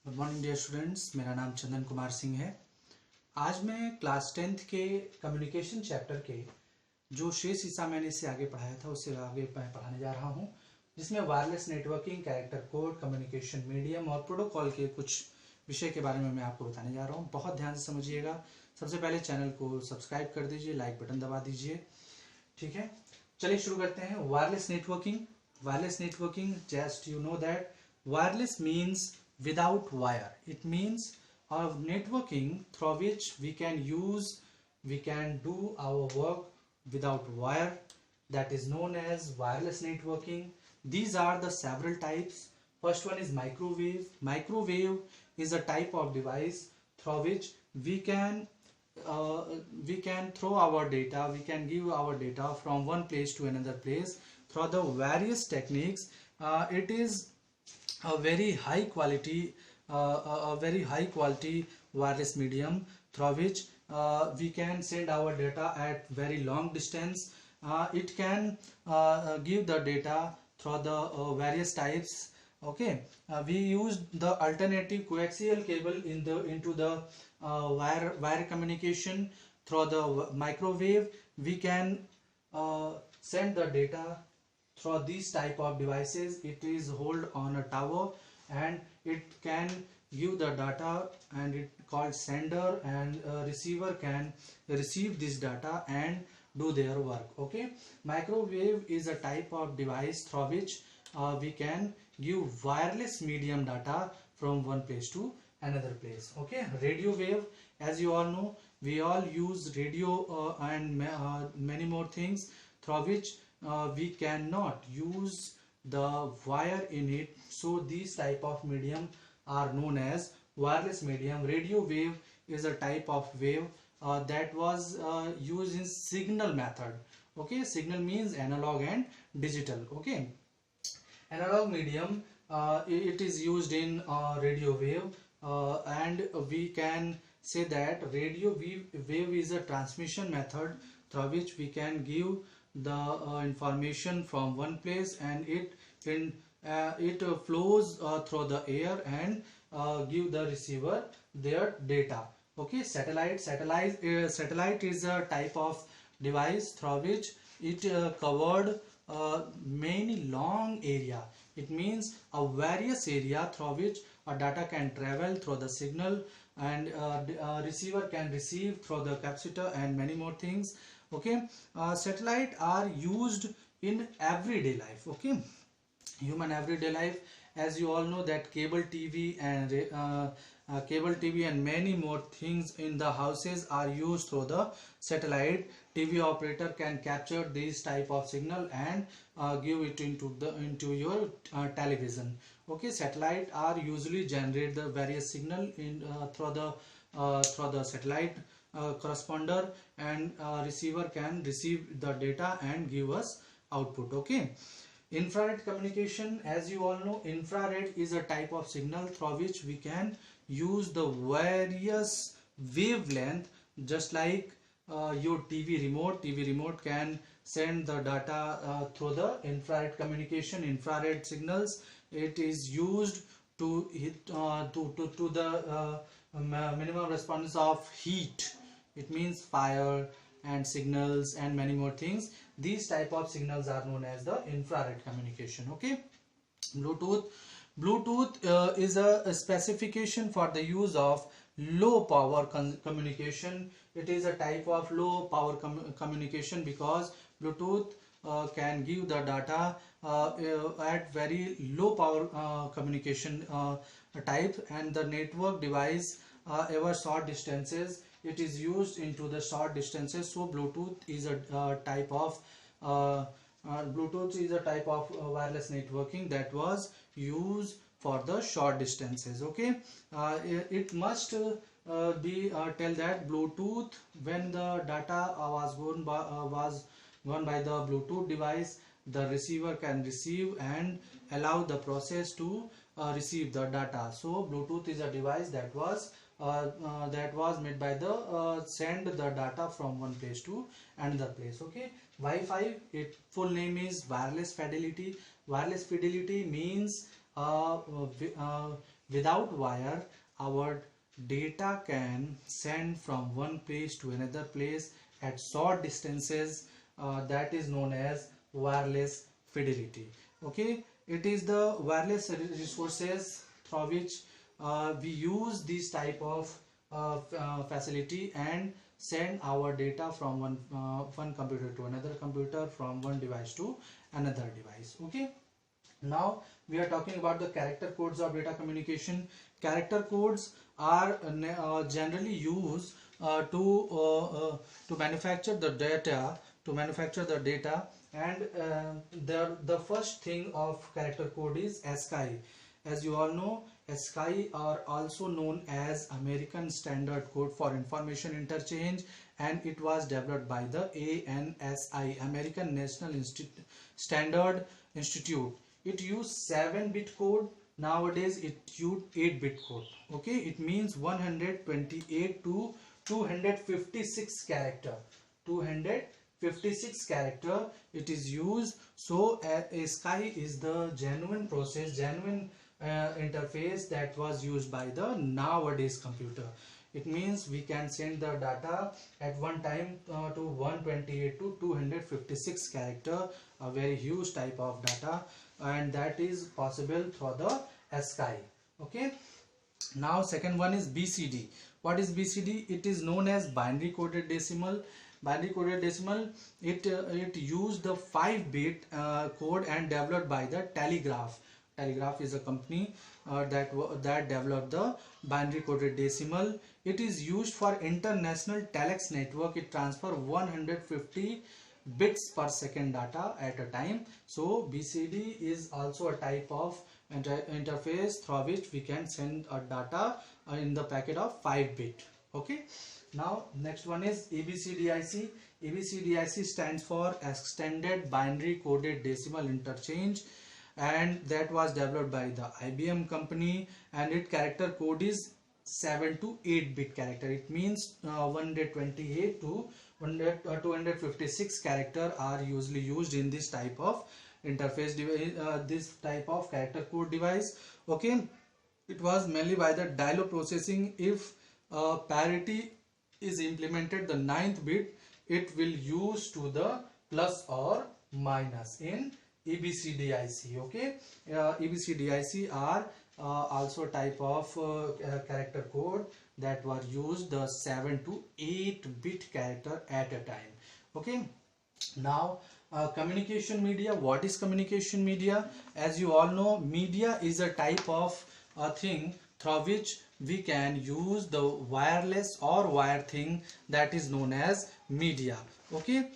Good morning dear students, मेरा नाम चंदन कुमार सिंह है। आज मैं क्लास 10th के कम्युनिकेशन चैप्टर के जो शेष हिस्सा मैंने इससे आगे पढ़ाया था उससे आगे पढ़ाने जा रहा हूं, जिसमें wireless networking, character code, communication medium और प्रोटोकॉल के कुछ विषय के बारे में मैं आपको बताने जा रहा हूं। बहुत ध्यान से समझिएगा। सबसे पहले चैनल को सब्सक्राइब कर दीजिए, लाइक बटन दबा दीजिए। ठीक है, चलिए शुरू करते हैं। Wireless networking. Wireless networking, just you know that wireless means without wire. It means networking through which we can do our work without wire. That is known as wireless networking. These are the several types. First one is microwave. Microwave is a type of device through which we can throw our data, we can give our data from one place to another place through the various techniques. It is a very high quality wireless medium through which we can send our data at very long distance. It can give the data through the various types. Okay, we use the alternative coaxial cable into the wire communication. Through the microwave we can send the data through these type of devices. It is hold on a tower and it can give the data, and it called sender, and receiver can receive this data and do their work. Okay, microwave is a type of device through which we can give wireless medium data from one place to another place. Okay, radio wave, as you all know, we all use radio and many more things through which we cannot use the wire in it. So these type of medium are known as wireless medium. Radio wave is a type of wave that was used in signal method. Okay, signal means analog and digital. Okay, analog medium, it is used in radio wave, and we can say that radio wave is a transmission method through which we can give the information from one place, and it flows through the air and give the receiver their data. Okay, satellite is a type of device through which it covered many long area. It means a various area through which a data can travel through the signal, and receiver can receive through the capacitor and many more things. Okay, satellite are used in everyday life. Okay, human everyday life, as you all know that cable TV and many more things in the houses are used through the satellite. TV operator can capture this type of signal and give it into your television. Okay, satellite are usually generate the various signal in through the satellite corresponder, and receiver can receive the data and give us output. Okay, infrared communication, as you all know, infrared is a type of signal through which we can use the various wavelength, just like your TV remote can send the data through the infrared communication. Infrared signals, it is used to hit to the minimum response of heat. It means fire and signals and many more things. These type of signals are known as the infrared communication. Okay, Bluetooth is a specification for the use of low power communication. It is a type of low power communication because Bluetooth can give the data at very low power communication type, and the network device ever short distances, it is used into the short distances. So Bluetooth is a type of wireless networking that was used for the short distances. Okay, it must be tell that Bluetooth, when the data was gone by the Bluetooth device, the receiver can receive and allow the process to receive the data. So Bluetooth is a device that was made by the send the data from one place to another place. Okay, Wi-Fi, its full name is wireless fidelity. Wireless fidelity means Without wire, our data can send from one place to another place at short distances. That is known as wireless fidelity. Okay, it is the wireless resources through which we use this type of facility and send our data from one computer to another computer, from one device to another device. Okay, now we are talking about the character codes of data communication. Character codes are generally used to manufacture the data, and the first thing of character code is ASCII. As you all know, ASCII are also known as American Standard Code for Information Interchange, and it was developed by the ANSI, American National Standard Institute. It used 7-bit code. Nowadays it used 8-bit code. Okay, it means 128 to 256 character. 256 character it is used. So ASCII is the genuine process, genuine interface that was used by the nowadays computer. It means we can send the data at one time to 128 to 256 character, a very huge type of data, and that is possible through the ASCII. Okay, now second one is BCD. What is BCD? It is known as binary coded decimal. Binary coded decimal, it used the 5-bit code and developed by the Telegraph. Telegraph is a company that developed the binary coded decimal. It is used for international telex network. It transfer 150 bits per second data at a time. So BCD is also a type of interface through which we can send a data in the packet of 5-bit. Okay, now next one is ABCDIC. ABCDIC stands for Extended Binary Coded Decimal Interchange, and that was developed by the IBM company, and its character code is 7 to 8-bit character. It means 128 to 256 character are usually used in this type of interface device, this type of character code device. Okay, it was mainly by the dialog processing. If parity is implemented, the 9th bit it will use to the plus or minus in ABCDIC. Okay, ABCDIC are also type of character code that were used the 7 to 8-bit character at a time. Okay, now communication media. What is communication media? As you all know, media is a type of thing through which we can use the wireless or wire thing, that is known as media. Okay,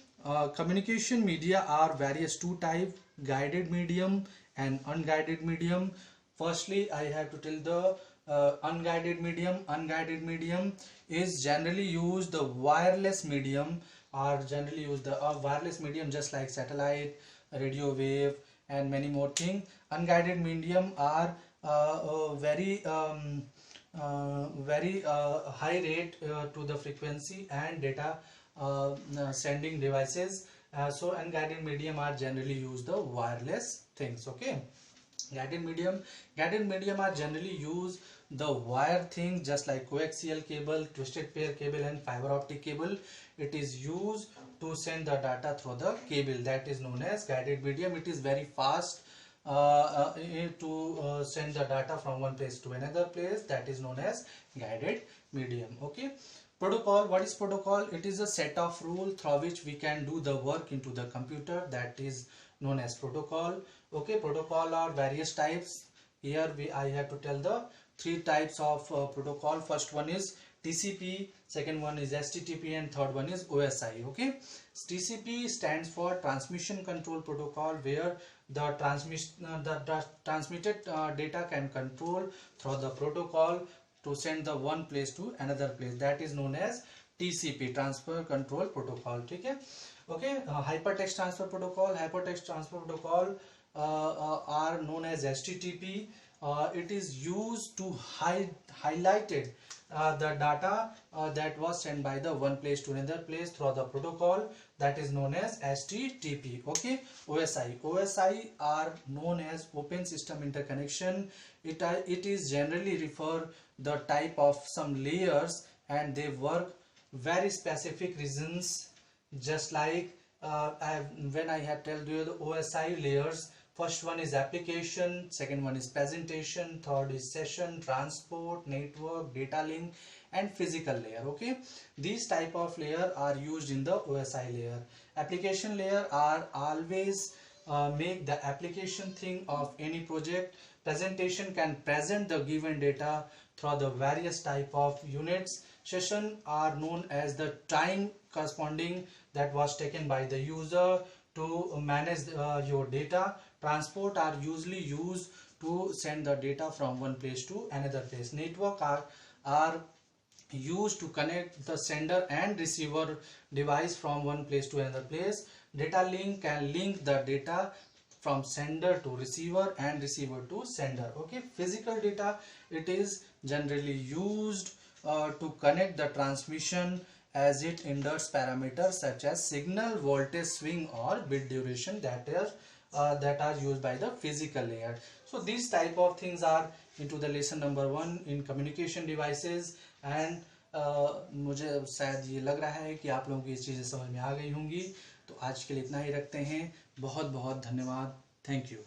communication media are various two types: guided medium and unguided medium. Firstly, I have to tell the unguided medium. Unguided medium is generally used the wireless medium, or generally used the wireless medium just like satellite, radio wave, and many more things. Unguided medium are very high rate to the frequency and data sending devices. So unguided medium are generally used the wireless things. Okay, guided medium are generally use the wire thing, just like coaxial cable, twisted pair cable, and fiber optic cable. It is used to send the data through the cable, that is known as guided medium. It is very fast to send the data from one place to another place, that is known as guided medium. Okay, protocol. What is protocol? It is a set of rules through which we can do the work into the computer, that is known as protocol. Okay, protocol are various types. Here I have to tell the 3 types of protocol. First one is TCP, second one is HTTP, and third one is OSI. Okay, TCP stands for Transmission Control Protocol, where the transmitted data can control through the protocol to send the one place to another place, that is known as TCP, Transfer Control Protocol. Okay, Hypertext Transfer Protocol. Hypertext Transfer Protocol are known as HTTP. it is used to highlighted the data that was sent by the one place to another place through the protocol that is known as HTTP. Okay, OSI are known as Open System Interconnection. It is generally refer the type of some layers, and they work very specific reasons, just like when I have told you the OSI layers. First one is application, second one is presentation, third is session, transport, network, data link, and physical layer. Okay, these type of layer are used in the OSI layer. Application layer are always make the application thing of any project. Presentation can present the given data through the various type of units. Session are known as the time corresponding that was taken by the user to manage your data. Transport are usually used to send the data from one place to another place. Network are used to connect the sender and receiver device from one place to another place. Data link can link the data from sender to receiver and receiver to sender. Okay, physical data, it is generally used to connect the transmission, as it inducts parameters such as signal, voltage swing, or bit duration that are used by the physical layer. So these type of things are into the lesson number 1 in communication devices. And मुझे शायद ये लग रहा है कि आप लोगों को ये चीज़ें समझ में आ गई होंगी. तो आज के लिए इतना ही रखते हैं. बहुत बहुत धन्यवाद. Thank you.